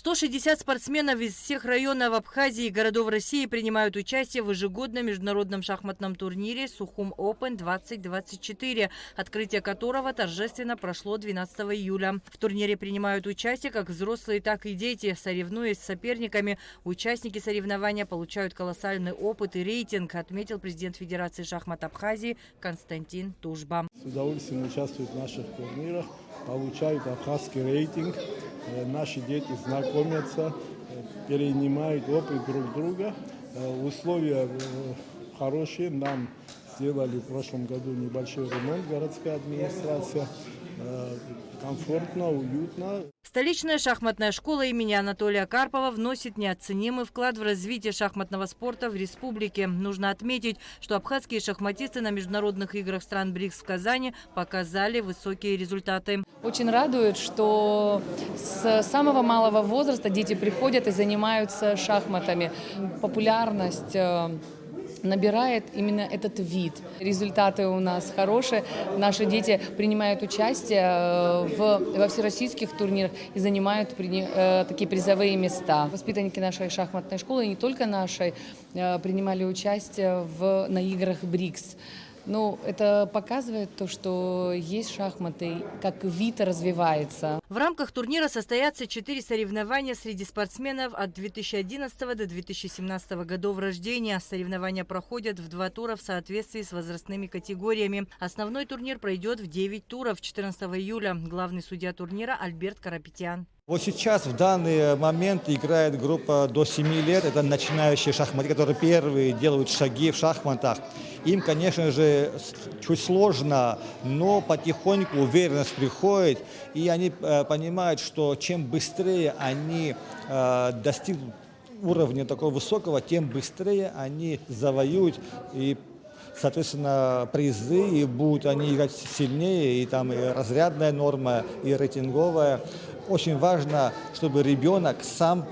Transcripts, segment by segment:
160 спортсменов из всех районов Абхазии и городов России принимают участие в ежегодном международном шахматном турнире «Сухум Open 2024», открытие которого торжественно прошло 12 июля. В турнире принимают участие как взрослые, так и дети. Соревнуясь с соперниками, участники соревнования получают колоссальный опыт и рейтинг, отметил президент Федерации шахмат Абхазии Константин Тужба. С удовольствием участвуют в наших турнирах, получают абхазский рейтинг. Наши дети знакомятся, перенимают опыт друг друга. Условия хорошие. Нам сделали в прошлом году небольшой ремонт, городская администрация. Комфортно, уютно. Столичная шахматная школа имени Анатолия Карпова вносит неоценимый вклад в развитие шахматного спорта в республике. Нужно отметить, что абхазские шахматисты на международных играх стран БРИКС в Казани показали высокие результаты. Очень радует, что с самого малого возраста дети приходят и занимаются шахматами. Популярность набирает именно этот вид. Результаты у нас хорошие. Наши дети принимают участие во всероссийских турнирах и занимают такие призовые места. Воспитанники нашей шахматной школы, и не только нашей, принимали участие на играх БРИКС. Ну, это показывает то, что есть шахматы, как вид развивается. В рамках турнира состоятся 4 соревнования среди спортсменов от 2011 до 2017 годов рождения. Соревнования проходят в 2 тура в соответствии с возрастными категориями. Основной турнир пройдет в 9 туров 14 июля. Главный судья турнира Альберт Карапетян. Вот сейчас, в данный момент, играет группа до 7 лет. Это начинающие шахматисты, которые первые делают шаги в шахматах. Им, конечно же, чуть сложно, но потихоньку уверенность приходит. И они понимают, что чем быстрее они достигнут уровня такого высокого, тем быстрее они завоюют и, соответственно, призы, и будут они играть сильнее, и там и разрядная норма, и рейтинговая. Очень важно, чтобы ребенок сам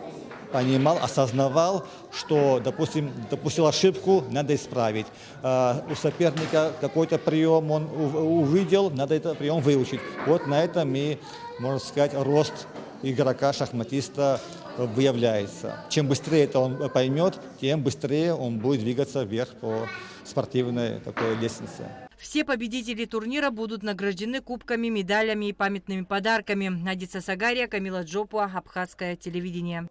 понимал, осознавал, что, допустим, допустил ошибку, надо исправить. У соперника какой-то прием он увидел, надо этот прием выучить. Вот на этом и, можно сказать, рост игрока, шахматиста выявляется. Чем быстрее это он поймет, тем быстрее он будет двигаться вверх по спортивной такой лестнице. Все победители турнира будут награждены кубками, медалями и памятными подарками. Надица Сагария, Камила Джопуа, Абхазское телевидение.